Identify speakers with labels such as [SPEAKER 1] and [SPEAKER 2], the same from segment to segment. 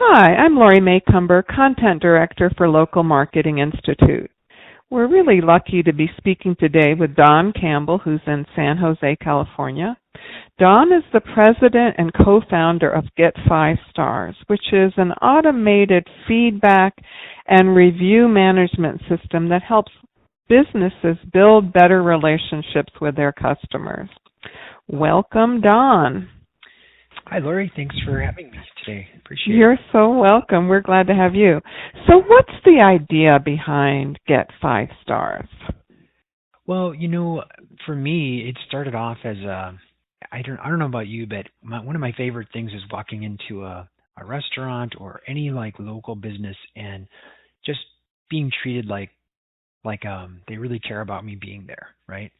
[SPEAKER 1] Hi, I'm Lori Maycumber, Content Director for Local Marketing Institute. We're really lucky to be speaking today with Don Campbell, who's in San Jose, California. Don is the president and co-founder of GetFiveStars, which is an automated feedback and review management system that helps businesses build better relationships with their customers. Welcome, Don.
[SPEAKER 2] Hi, Lori. Thanks for having me today. Appreciate it.
[SPEAKER 1] You're so welcome. We're glad to have you. So what's the idea behind GetFiveStars?
[SPEAKER 2] Well, for me, it started off as I don't know about you, but one of my favorite things is walking into a restaurant or any local business and just being treated like they really care about me being there, right?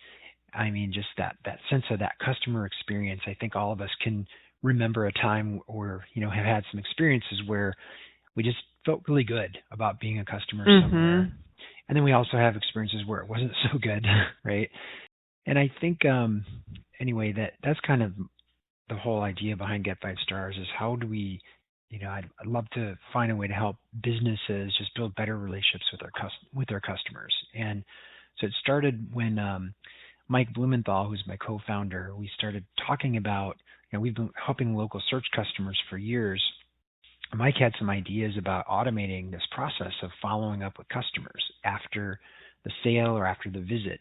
[SPEAKER 2] I mean, just that sense of that customer experience. I think all of us can remember a time or have had some experiences where we just felt really good about being a customer somewhere, and then we also have experiences where it wasn't so good, right? And I think anyway, that's kind of the whole idea behind GetFiveStars is how do we, I'd love to find a way to help businesses just build better relationships with their customers. And so it started when Mike Blumenthal, who's my co-founder, we started talking about, we've been helping local search customers for years. Mike had some ideas about automating this process of following up with customers after the sale or after the visit.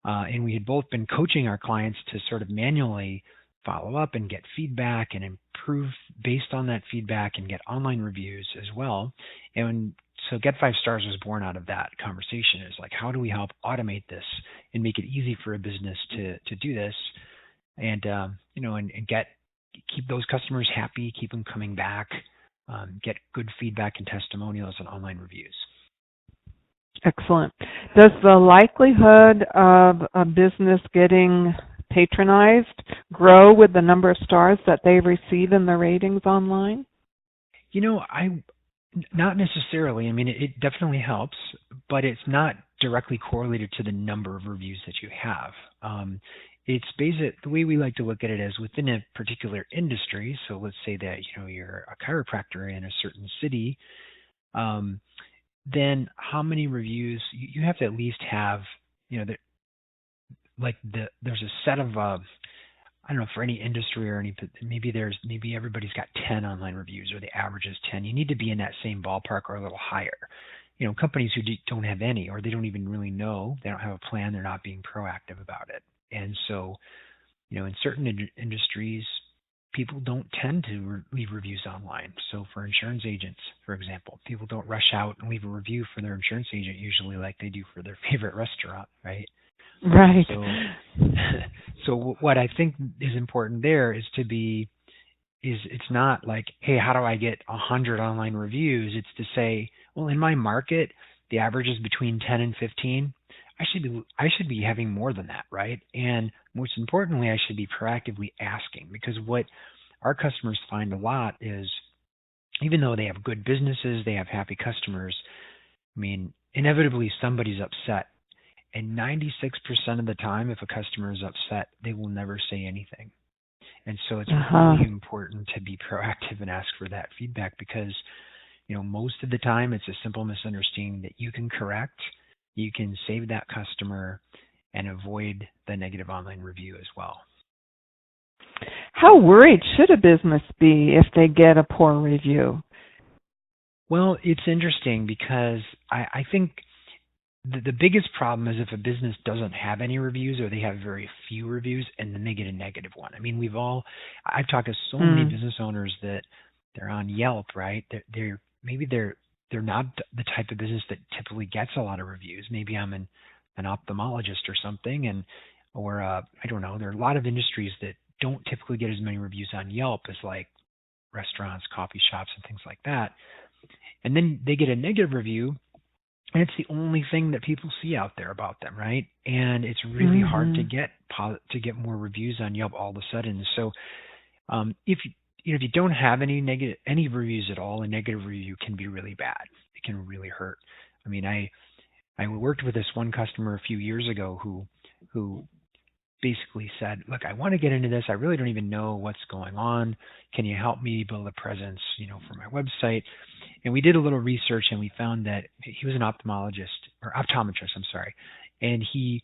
[SPEAKER 2] And we had both been coaching our clients to sort of manually follow up and get feedback and improve based on that feedback and get online reviews as well. And so GetFiveStars was born out of that conversation. Is how do we help automate this and make it easy for a business to do this, and keep those customers happy, keep them coming back, get good feedback and testimonials and online reviews.
[SPEAKER 1] Excellent. Does the likelihood of a business getting patronized grow with the number of stars that they receive in the ratings online?
[SPEAKER 2] Not necessarily. I mean, it definitely helps, but it's not directly correlated to the number of reviews that you have. It's basic. The way we like to look at it is within a particular industry. So let's say that you're a chiropractor in a certain city. Then how many reviews you have to at least have? There's a set of I don't know, for any industry or maybe everybody's got 10 online reviews or the average is 10. You need to be in that same ballpark or a little higher. Companies who don't have any, or they don't even really know, they don't have a plan, they're not being proactive about it. And so, in certain industries, people don't tend to leave reviews online. So for insurance agents, for example, people don't rush out and leave a review for their insurance agent usually like they do for their favorite restaurant, right?
[SPEAKER 1] Right.
[SPEAKER 2] So what I think is important there is it's not like, hey, how do I get 100 online reviews? It's to say, well, in my market, the average is between 10 and 15. I should be having more than that, right? And most importantly, I should be proactively asking, because what our customers find a lot is, even though they have good businesses, they have happy customers, I mean, inevitably somebody's upset. And 96% of the time, if a customer is upset, they will never say anything. And so it's really important to be proactive and ask for that feedback, because, most of the time it's a simple misunderstanding that you can correct. You can save that customer and avoid the negative online review as well.
[SPEAKER 1] How worried should a business be if they get a poor review?
[SPEAKER 2] Well, it's interesting because I think the biggest problem is if a business doesn't have any reviews or they have very few reviews and then they get a negative one. I mean, I've talked to so many business owners that they're on Yelp, right? They're not the type of business that typically gets a lot of reviews. Maybe I'm an ophthalmologist or something, or I don't know. There are a lot of industries that don't typically get as many reviews on Yelp as like restaurants, coffee shops, and things like that. And then they get a negative review, and it's the only thing that people see out there about them, right? And it's really hard to get more reviews on Yelp all of a sudden. So if you don't have any reviews at all, a negative review can be really bad. It can really hurt. I mean, I worked with this one customer a few years ago who basically said, look, I want to get into this. I really don't even know what's going on. Can you help me build a presence, for my website? And we did a little research, and we found that he was an optometrist, I'm sorry. And he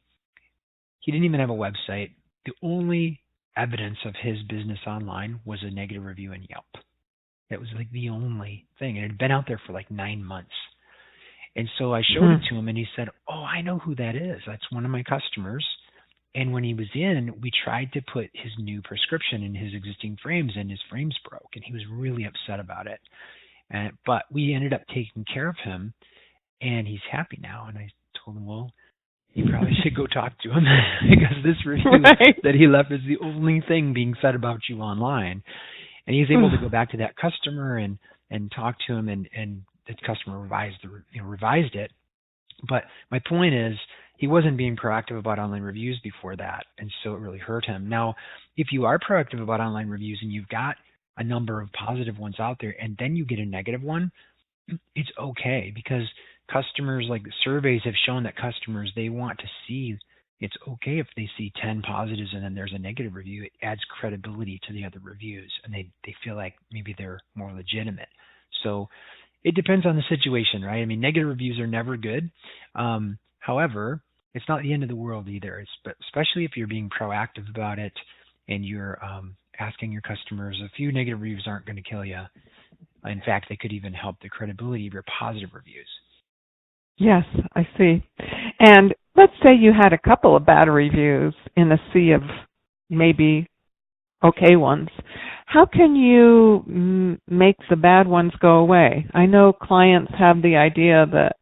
[SPEAKER 2] didn't even have a website. The only evidence of his business online was a negative review in Yelp. That was like the only thing. And it had been out there for like 9 months. And so I showed it to him, and he said, oh, I know who that is. That's one of my customers. And when he was in, we tried to put his new prescription in his existing frames, and his frames broke, and he was really upset about it. But we ended up taking care of him, and he's happy now. And I told him, well, you probably should go talk to him because this review that he left is the only thing being said about you online. And he was able to go back to that customer and talk to him, and the customer revised it. But my point is, he wasn't being proactive about online reviews before that, and so it really hurt him. Now, if you are proactive about online reviews and you've got a number of positive ones out there, and then you get a negative one, it's okay, because customers, like the surveys have shown that customers, they want to see, it's okay if they see 10 positives and then there's a negative review. It adds credibility to the other reviews, and they feel like maybe they're more legitimate. So it depends on the situation, right? I mean, negative reviews are never good. However, it's not the end of the world either. Especially if you're being proactive about it and you're asking your customers. A few negative reviews aren't going to kill you. In fact, they could even help the credibility of your positive reviews.
[SPEAKER 1] Yes, I see. And let's say you had a couple of bad reviews in a sea of maybe okay ones. How can you make the bad ones go away? I know clients have the idea that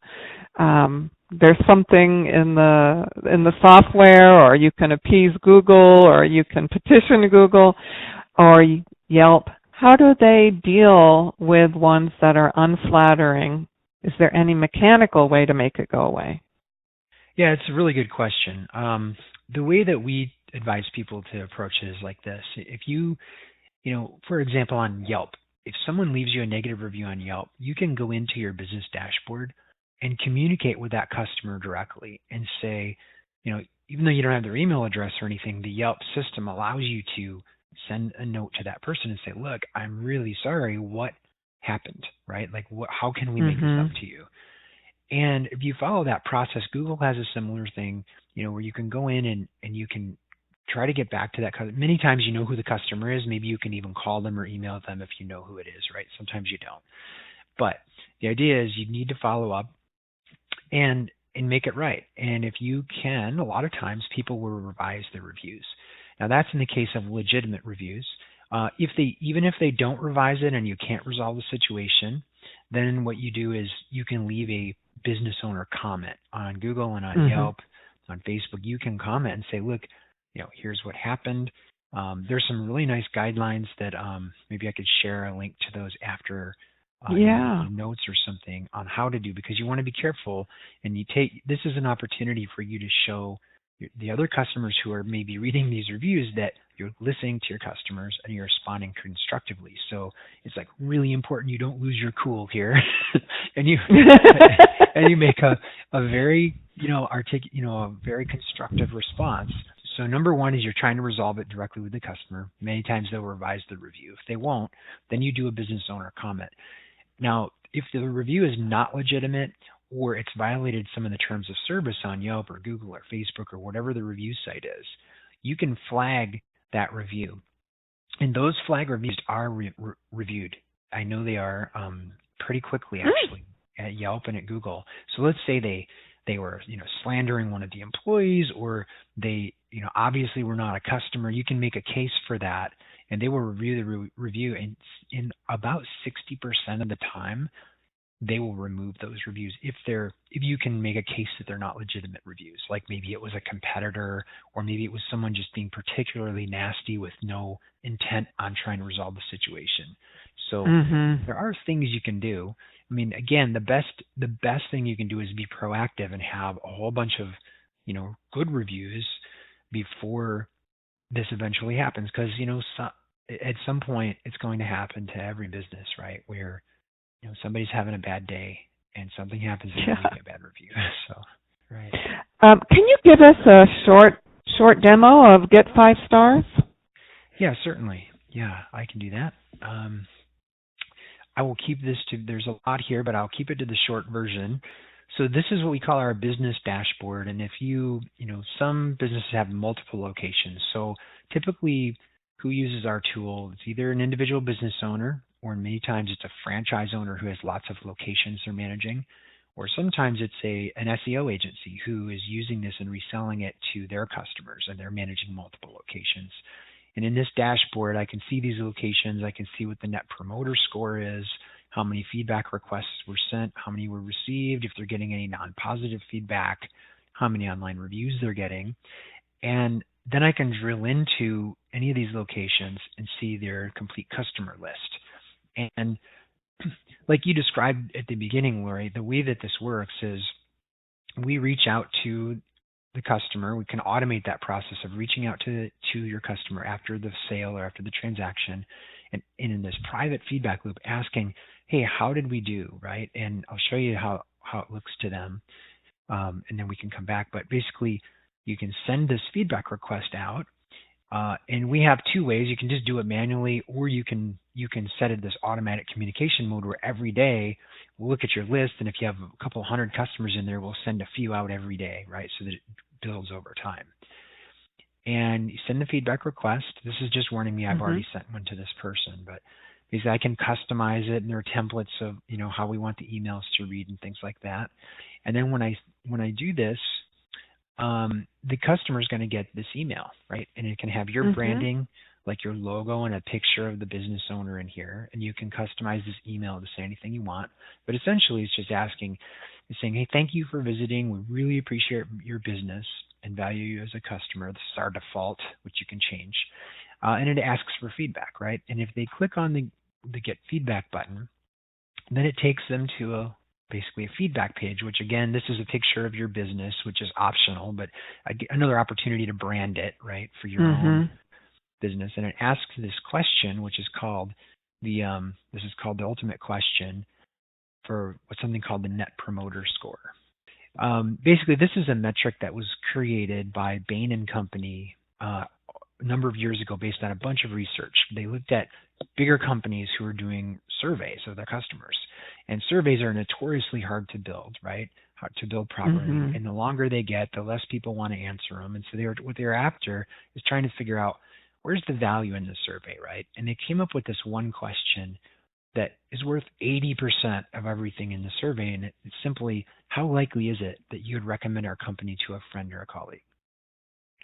[SPEAKER 1] there's something in the software, or you can appease Google, or you can petition Google or Yelp. How do they deal with ones that are unflattering? Is there any mechanical way to make it go away?
[SPEAKER 2] Yeah, it's a really good question. The way that we advise people to approach it is like this. If you for example, on Yelp, if someone leaves you a negative review on Yelp, you can go into your business dashboard and communicate with that customer directly and say, even though you don't have their email address or anything, the Yelp system allows you to send a note to that person and say, look, I'm really sorry. What happened, right? Like, how can we make this up to you? And if you follow that process, Google has a similar thing, where you can go in and you can try to get back to that customer. Many times you know who the customer is. Maybe you can even call them or email them if you know who it is, right? Sometimes you don't. But the idea is you need to follow up and make it right. And if you can, a lot of times people will revise their reviews. Now that's in the case of legitimate reviews. Even if they don't revise it and you can't resolve the situation, then what you do is you can leave a business owner comment on Google and on Yelp, on Facebook. You can comment and say, look, here's what happened. There's some really nice guidelines that maybe I could share a link to those after notes or something on how to do, because you want to be careful, and this is an opportunity for you to show the other customers who are maybe reading these reviews that you're listening to your customers and you're responding constructively. So it's like really important you don't lose your cool here, and you and you make a very a very constructive response. So number one is you're trying to resolve it directly with the customer. Many times they'll revise the review. If they won't, then you do a business owner comment. Now, if the review is not legitimate, or it's violated some of the terms of service on Yelp or Google or Facebook or whatever the review site is, you can flag that review. And those flag reviews are reviewed. I know they are pretty quickly, actually, at Yelp and at Google. So let's say they were slandering one of the employees, or they obviously were not a customer. You can make a case for that, and they will review the review. And in about 60% of the time, they will remove those reviews if you can make a case that they're not legitimate reviews. Like maybe it was a competitor, or maybe it was someone just being particularly nasty with no intent on trying to resolve the situation. So there are things you can do. I mean, again, the best thing you can do is be proactive and have a whole bunch of good reviews before this eventually happens, because at some point it's going to happen to every business, right? Where somebody's having a bad day and something happens and they get a bad review. So, right.
[SPEAKER 1] Can you give us a short short demo of GetFiveStars?
[SPEAKER 2] Yeah, certainly. Yeah, I can do that. I will keep this to, there's a lot here, but I'll keep it to the short version. So this is what we call our business dashboard. And if some businesses have multiple locations. So typically who uses our tool, it's either an individual business owner, or many times it's a franchise owner who has lots of locations they're managing, or sometimes it's an SEO agency who is using this and reselling it to their customers, and they're managing multiple locations. And in this dashboard, I can see these locations. I can see what the net promoter score is, how many feedback requests were sent, how many were received, if they're getting any non-positive feedback, how many online reviews they're getting. And then I can drill into any of these locations and see their complete customer list. And like you described at the beginning, Lori, the way that this works is we reach out to the customer. We can automate that process of reaching out to your customer after the sale or after the transaction, and in this private feedback loop, asking, hey, how did we do, right? And I'll show you how it looks to them, and then we can come back. But basically, you can send this feedback request out, and we have two ways. You can just do it manually, or you can set it this automatic communication mode where every day we'll look at your list, and if you have a couple hundred customers in there, we'll send a few out every day, right? So that it builds over time. And you send the feedback request. This is just warning me I've already sent one to this person, but basically I can customize it, and there are templates of how we want the emails to read and things like that. And then when I do this, the customer is going to get this email, right? And it can have your branding, like your logo and a picture of the business owner in here, and you can customize this email to say anything you want. But essentially, it's just saying, hey, thank you for visiting. We really appreciate your business and value you as a customer. This is our default, which you can change. And it asks for feedback, right? And if they click on the Get Feedback button, then it takes them to basically a feedback page, which again, this is a picture of your business, which is optional, but another opportunity to brand it, right, for your own business. And it asks this question, which is called the ultimate question for what's something called the Net Promoter Score. Basically, this is a metric that was created by Bain and Company a number of years ago based on a bunch of research. They looked at bigger companies who are doing surveys of their customers. And surveys are notoriously hard to build, right? Hard to build properly. And the longer they get, the less people want to answer them. And so what they're after is trying to figure out where's the value in the survey, right? And they came up with this one question that is worth 80% of everything in the survey. And it's simply, how likely is it that you would recommend our company to a friend or a colleague?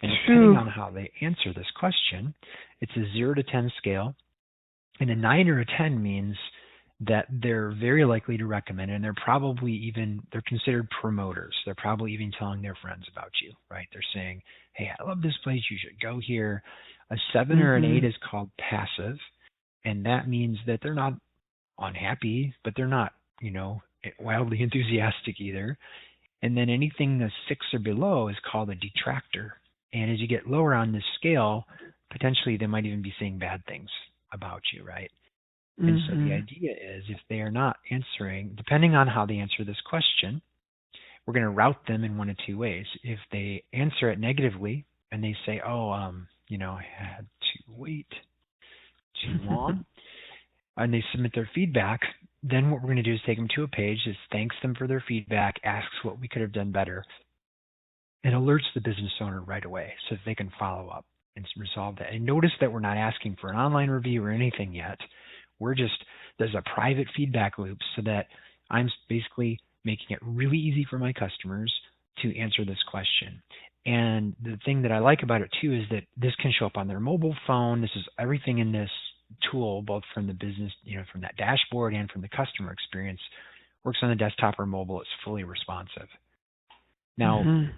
[SPEAKER 2] And depending on how they answer this question, it's a 0 to 10 scale. And a 9 or a 10 means that they're very likely to recommend it, and they're considered promoters. They're probably even telling their friends about you, right? They're saying, hey, I love this place, you should go here. A 7 or an 8 is called passive, and that means that they're not unhappy, but they're not, wildly enthusiastic either. And then anything that's 6 or below is called a detractor. And as you get lower on this scale, potentially they might even be saying bad things about you, right? And so the idea is, if they are not answering, depending on how they answer this question, we're going to route them in one of two ways. If they answer it negatively and they say, I had to wait too long, and they submit their feedback, then what we're going to do is take them to a page that thanks them for their feedback, asks what we could have done better, and alerts the business owner right away so that they can follow up and resolve that. And notice that we're not asking for an online review or anything yet. There's a private feedback loop so that I'm basically making it really easy for my customers to answer this question. And the thing that I like about it too is that this can show up on their mobile phone. This is everything in this tool, both from the business, from that dashboard and from the customer experience, works on the desktop or mobile. It's fully responsive. Now,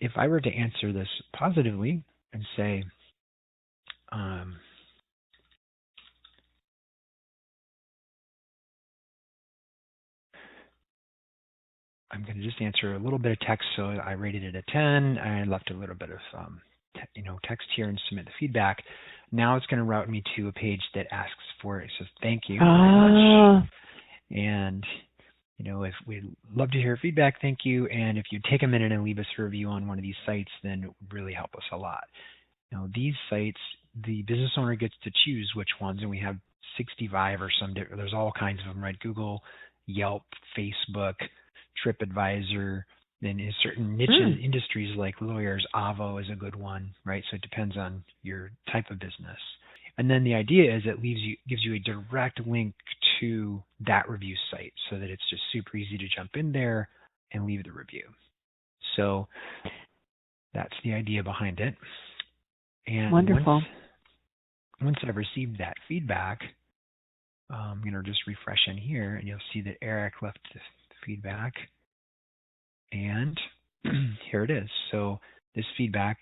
[SPEAKER 2] if I were to answer this positively and say, I'm going to just answer a little bit of text. So I rated it a 10. I left a little bit of text here and submit the feedback. Now it's going to route me to a page that asks for it. It says, thank you very much. And, If we'd love to hear feedback, thank you. And if you take a minute and leave us a review on one of these sites, then it would really help us a lot. These sites, the business owner gets to choose which ones, and we have 65 or some. There's all kinds of them, right? Google, Yelp, Facebook, TripAdvisor. Then in certain niche industries like lawyers, Avvo is a good one, right? So it depends on your type of business. And then the idea is it gives you a direct link to that review site so that it's just super easy to jump in there and leave the review. So that's the idea behind it. And
[SPEAKER 1] wonderful.
[SPEAKER 2] Once I've received that feedback, I'm going to just refresh in here, and you'll see that Eric left the feedback. And here it is. So this feedback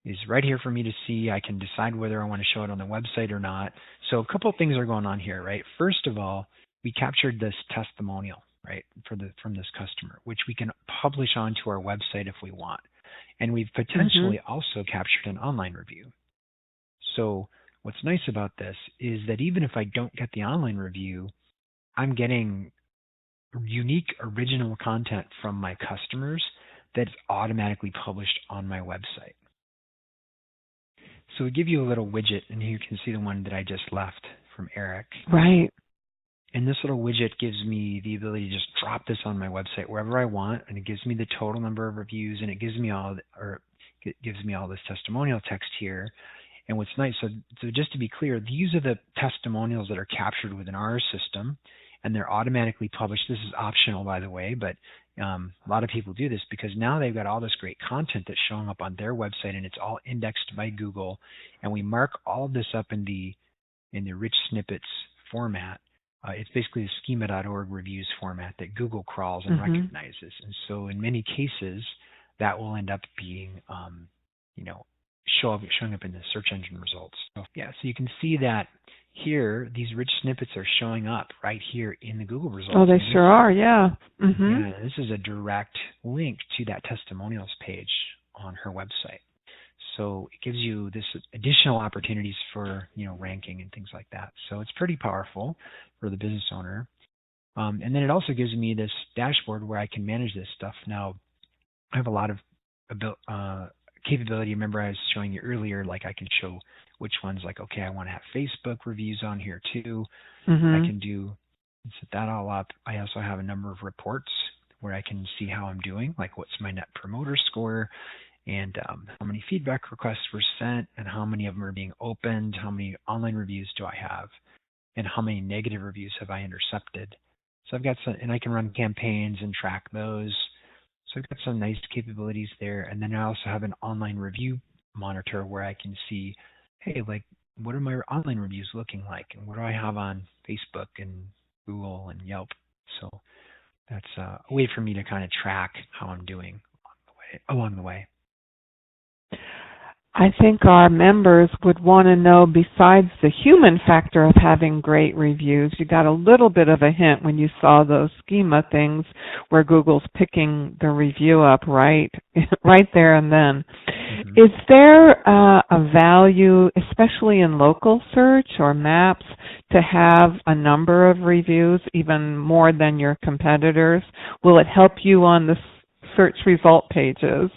[SPEAKER 2] is right here for me to see. I can decide whether I want to show it on the website or not. So a couple of things are going on here, right? First of all, we captured this testimonial, right, from this customer, which we can publish onto our website if we want. And we've potentially also captured an online review. So what's nice about this is that even if I don't get the online review, I'm getting unique original content from my customers that's automatically published on my website. So we give you a little widget, and here you can see the one that I just left from Eric.
[SPEAKER 1] Right.
[SPEAKER 2] And this little widget gives me the ability to just drop this on my website wherever I want, and it gives me the total number of reviews, and it gives me all this testimonial text here. And what's nice, so just to be clear, these are the testimonials that are captured within our system, and they're automatically published. This is optional, by the way, but a lot of people do this because now they've got all this great content that's showing up on their website, and it's all indexed by Google. And we mark all of this up in the rich snippets format. It's basically the schema.org reviews format that Google crawls and recognizes. And so in many cases, that will end up being, showing up in the search engine results. So you can see that here, these rich snippets are showing up right here in the Google results.
[SPEAKER 1] Oh, they sure are, yeah.
[SPEAKER 2] Yeah, this is a direct link to that testimonials page on her website. So it gives you this additional opportunities for, ranking and things like that. So it's pretty powerful for the business owner. And then it also gives me this dashboard where I can manage this stuff. Now, I have a lot of capability. Remember I was showing you earlier, like I can show which ones, like, okay, I want to have Facebook reviews on here too. I can set that all up. I also have a number of reports where I can see how I'm doing, like what's my net promoter score, and how many feedback requests were sent, and how many of them are being opened, how many online reviews do I have, and how many negative reviews have I intercepted. So I've got some, and I can run campaigns and track those. So I've got some nice capabilities there. And then I also have an online review monitor where I can see, hey, like, what are my online reviews looking like? And what do I have on Facebook and Google and Yelp? So that's a way for me to kind of track how I'm doing along the way.
[SPEAKER 1] I think our members would want to know, besides the human factor of having great reviews, you got a little bit of a hint when you saw those schema things where Google's picking the review up right there and then. Is there a value, especially in local search or maps, to have a number of reviews, even more than your competitors? Will it help you on the search result pages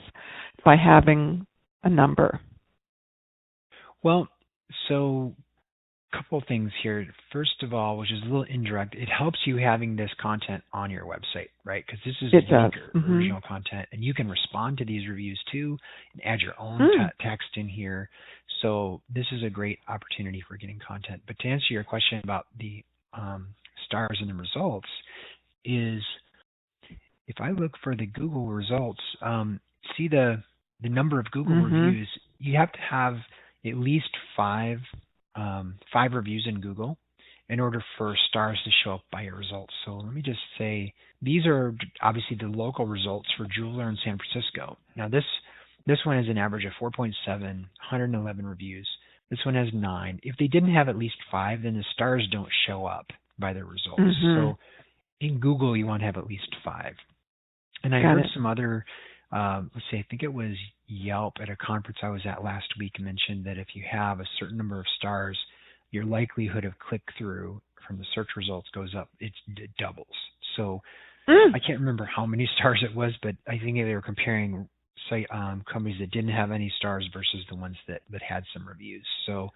[SPEAKER 1] by having a number?
[SPEAKER 2] Well, so a couple of things here. First of all, which is a little indirect, it helps you having this content on your website, right? Because this is unique original content, and you can respond to these reviews too and add your own text in here. So this is a great opportunity for getting content. But to answer your question about the stars and the results, is if I look for the Google results, see the number of Google reviews, you have to have at least five reviews in Google in order for stars to show up by your results. So let me just say, these are obviously the local results for Jeweler in San Francisco. Now this one has an average of 4.7, 111 reviews. This one has 9. If they didn't have at least 5, then the stars don't show up by their results. So in Google, you want to have at least 5. And I heard some other, let's say, I think it was Yelp at a conference I was at last week mentioned that if you have a certain number of stars, your likelihood of click-through from the search results goes up. It doubles. So
[SPEAKER 1] Mm.
[SPEAKER 2] I can't remember how many stars it was, but I think they were comparing companies that didn't have any stars versus the ones that had some reviews. So,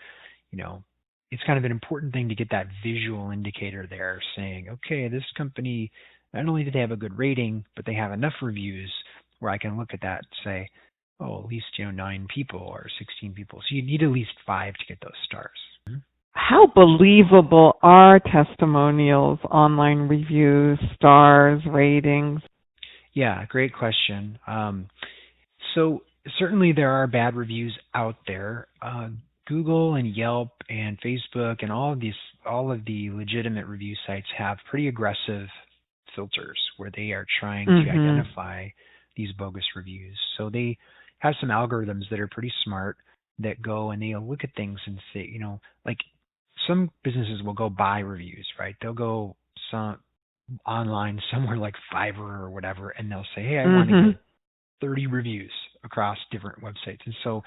[SPEAKER 2] it's kind of an important thing to get that visual indicator there saying, okay, this company, not only do they have a good rating, but they have enough reviews where I can look at that and say, oh, at least, 9 people or 16 people. So you need at least 5 to get those stars.
[SPEAKER 1] How believable are testimonials, online reviews, stars, ratings?
[SPEAKER 2] Yeah, great question. So certainly there are bad reviews out there. Google and Yelp and Facebook and all of the legitimate review sites have pretty aggressive filters where they are trying to identify these bogus reviews. So they have some algorithms that are pretty smart that go and they'll look at things and say, like some businesses will go buy reviews, right? They'll go some online somewhere like Fiverr or whatever, and they'll say, hey, I want to get 30 reviews across different websites. And so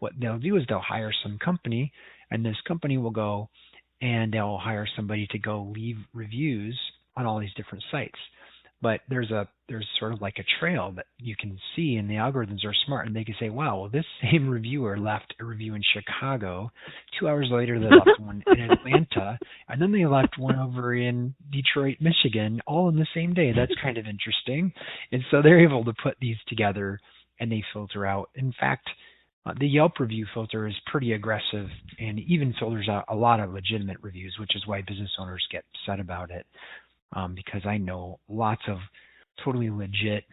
[SPEAKER 2] what they'll do is they'll hire some company, and this company will go and they'll hire somebody to go leave reviews on all these different sites. But there's sort of like a trail that you can see, and the algorithms are smart, and they can say, wow, well, this same reviewer left a review in Chicago. 2 hours later, they left one in Atlanta, and then they left one over in Detroit, Michigan, all in the same day. That's kind of interesting. And so they're able to put these together, and they filter out. In fact, the Yelp review filter is pretty aggressive and even filters out a lot of legitimate reviews, which is why business owners get upset about it. Because I know lots of totally legit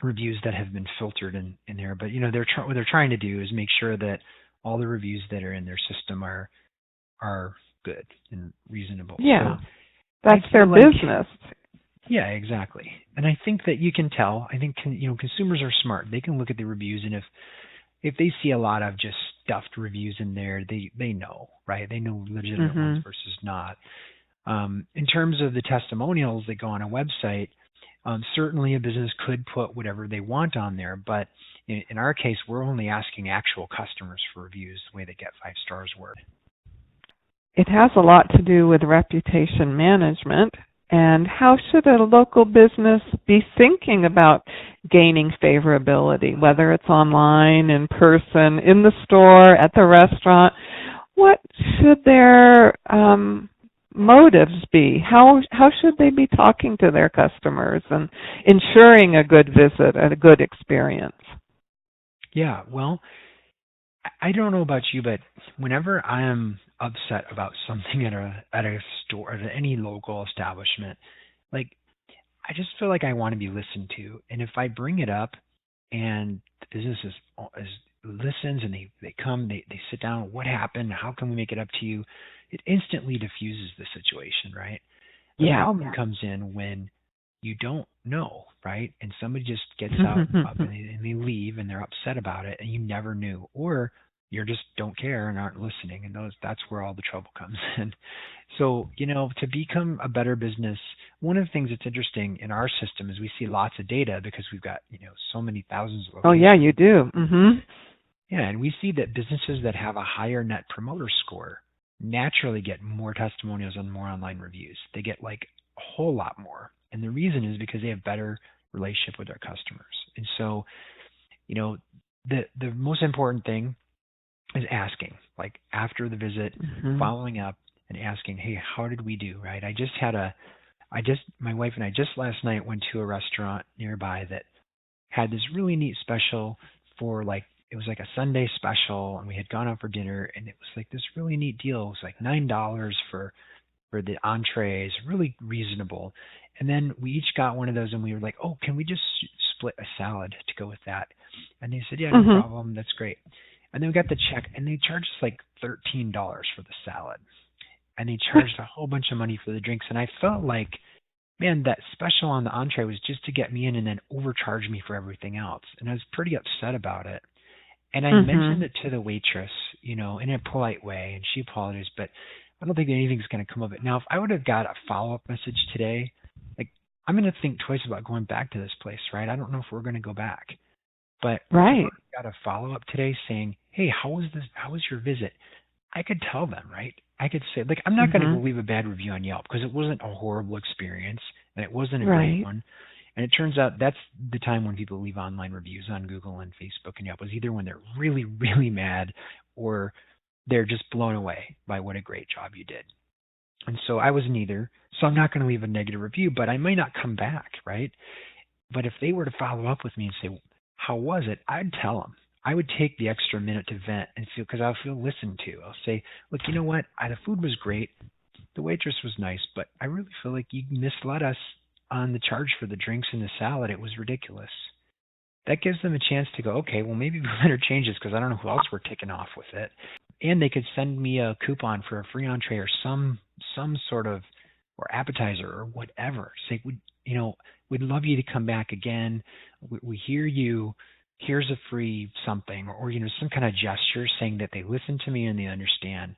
[SPEAKER 2] reviews that have been filtered in there. But what they're trying to do is make sure that all the reviews that are in their system are good and reasonable.
[SPEAKER 1] Yeah,
[SPEAKER 2] so
[SPEAKER 1] that's their business.
[SPEAKER 2] Yeah, exactly. And I think that you can tell. I think consumers are smart. They can look at the reviews, and if they see a lot of just stuffed reviews in there, they know, right? They know legitimate ones versus not. In terms of the testimonials that go on a website, certainly a business could put whatever they want on there, but in our case, we're only asking actual customers for reviews the way that GetFiveStars work.
[SPEAKER 1] It has a lot to do with reputation management. And how should a local business be thinking about gaining favorability, whether it's online, in person, in the store, at the restaurant? What should their motives be? How should they be talking to their customers and ensuring a good visit and a good experience?
[SPEAKER 2] Yeah, well, I don't know about you, but whenever I am upset about something at a store, at any local establishment, like I just feel like I want to be listened to. And if I bring it up and the business is listens and they come, they sit down, what happened? How can we make it up to you? It instantly diffuses the situation, right? The problem comes in when you don't know, right? And somebody just gets up and they leave and they're upset about it and you never knew. Or you just don't care and aren't listening, and that's where all the trouble comes in. So, to become a better business, one of the things that's interesting in our system is we see lots of data because we've got, so many thousands of locations.
[SPEAKER 1] Oh, yeah, you do.
[SPEAKER 2] Yeah, and we see that businesses that have a higher net promoter score naturally get more testimonials and more online reviews. They get like a whole lot more. And the reason is because they have better relationship with their customers. And so, the most important thing is asking, like after the visit, following up and asking, hey, how did we do, right? My wife and I just last night went to a restaurant nearby that had this really neat special for it was like a Sunday special, and we had gone out for dinner, and it was like this really neat deal. It was like $9 for the entrees, really reasonable. And then we each got one of those, and we were like, oh, can we just split a salad to go with that? And they said, yeah, no problem. That's great. And then we got the check, and they charged us like $13 for the salad. And they charged a whole bunch of money for the drinks. And I felt like, man, that special on the entree was just to get me in and then overcharge me for everything else. And I was pretty upset about it. And I mentioned it to the waitress, in a polite way, and she apologized, but I don't think anything's going to come of it. Now, if I would have got a follow-up message today, I'm going to think twice about going back to this place, right? I don't know if we're going to go back. But if I got a follow-up today saying, hey, how was your visit? I could tell them, right? I could say, I'm not going to leave a bad review on Yelp because it wasn't a horrible experience. and it wasn't a great
[SPEAKER 1] Right.
[SPEAKER 2] one. And it turns out that's the time when people leave online reviews on Google and Facebook and Yelp, is either when they're really, really mad or they're just blown away by what a great job you did. And so I was neither. So I'm not going to leave a negative review, but I may not come back, right? But if they were to follow up with me and say, how was it? I'd tell them. I would take the extra minute to vent and feel, because I'll feel listened to. I'll say, look, you know what? The food was great. The waitress was nice, but I really feel like you misled us on the charge for the drinks and the salad. It was ridiculous. That gives them a chance to go, okay, well, maybe we better change this because I don't know who else we're ticking off with it. And they could send me a coupon for a free entree or some sort of, or appetizer or whatever. Say, we'd love you to come back again. We hear you. Here's a free something, or some kind of gesture saying that they listen to me and they understand.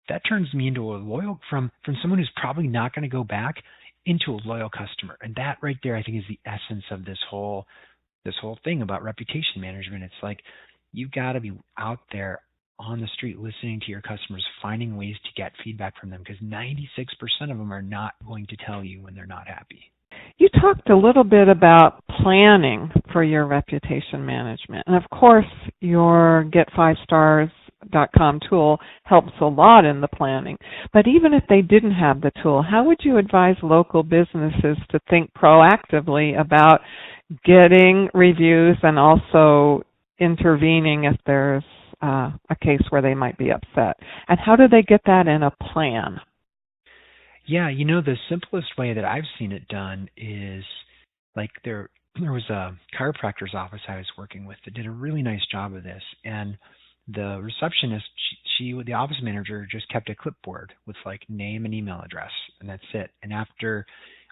[SPEAKER 2] That turns me into a loyal, from someone who's probably not going to go back, into a loyal customer. And that right there, I think, is the essence of this whole thing about reputation management. It's like, you've got to be out there on the street listening to your customers, finding ways to get feedback from them, because 96% of them are not going to tell you when they're not happy.
[SPEAKER 1] You talked a little bit about planning for your reputation management. And of course, your GetFiveStars.com tool helps a lot in the planning. But even if they didn't have the tool, how would you advise local businesses to think proactively about getting reviews and also intervening if there's a case where they might be upset? And how do they get that in a plan?
[SPEAKER 2] Yeah, the simplest way that I've seen it done is, like, there was a chiropractor's office I was working with that did a really nice job of this, and the receptionist, the office manager, just kept a clipboard with like name and email address, and that's it. And after,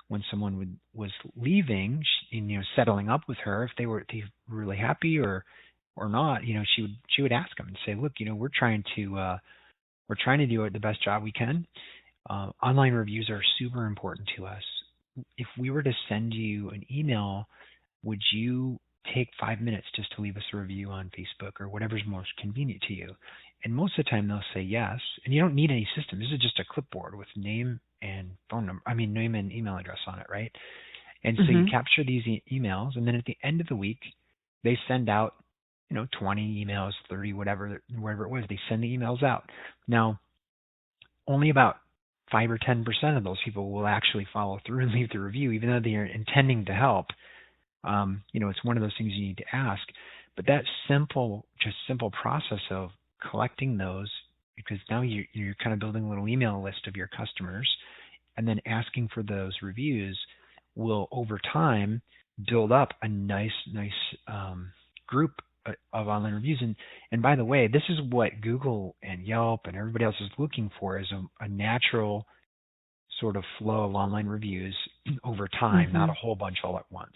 [SPEAKER 2] when someone was leaving, settling up with her, if they were really happy or not, she would ask them and say, look, we're trying to do the best job we can. Online reviews are super important to us. If we were to send you an email, would you take 5 minutes just to leave us a review on Facebook or whatever's most convenient to you? And most of the time they'll say yes. And you don't need any system. This is just a clipboard with name and name and email address on it, right? And so you capture these emails, and then at the end of the week, they send out, 20 emails, 30, whatever it was. They send the emails out. Now, only about 5 or 10% of those people will actually follow through and leave the review, even though they are intending to help. It's one of those things you need to ask. But that simple process of collecting those, because now you're kind of building a little email list of your customers, and then asking for those reviews will, over time, build up a nice group of online reviews. And by the way, this is what Google and Yelp and everybody else is looking for, is a natural sort of flow of online reviews over time, not a whole bunch all at once.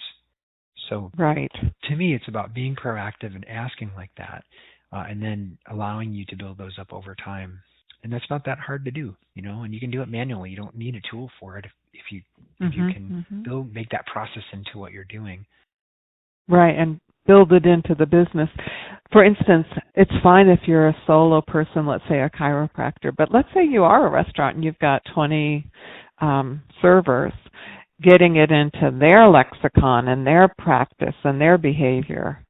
[SPEAKER 2] So
[SPEAKER 1] right.
[SPEAKER 2] To me, it's about being proactive and asking like that, and then allowing you to build those up over time. And that's not that hard to do, and you can do it manually. You don't need a tool for it if you can make that process into what you're doing.
[SPEAKER 1] Right, and build it into the business. For instance, it's fine if you're a solo person, let's say a chiropractor, but let's say you are a restaurant and you've got 20 servers. Getting it into their lexicon and their practice and their behavior.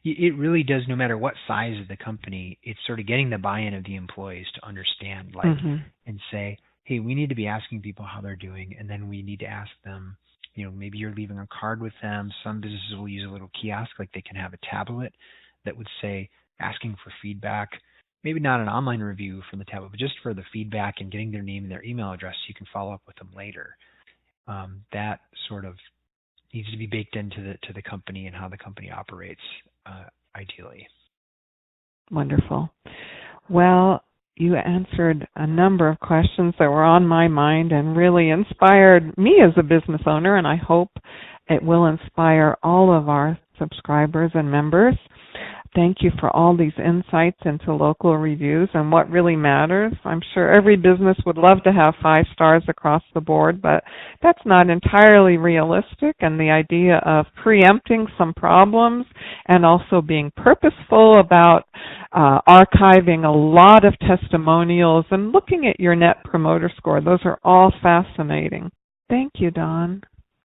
[SPEAKER 2] It really does, no matter what size of the company. It's sort of getting the buy-in of the employees to understand, and say, hey, we need to be asking people how they're doing, and then we need to ask them, maybe you're leaving a card with them. Some businesses will use a little kiosk, like they can have a tablet that would say, asking for feedback. Maybe not an online review from the tablet, but just for the feedback and getting their name and their email address so you can follow up with them later. That sort of needs to be baked into the company and how the company operates, ideally.
[SPEAKER 1] Wonderful. Well, you answered a number of questions that were on my mind and really inspired me as a business owner, and I hope it will inspire all of our subscribers and members. Thank you for all these insights into local reviews and what really matters. I'm sure every business would love to have 5 stars across the board, but that's not entirely realistic. And the idea of preempting some problems and also being purposeful about archiving a lot of testimonials and looking at your Net Promoter Score, those are all fascinating. Thank you, Don.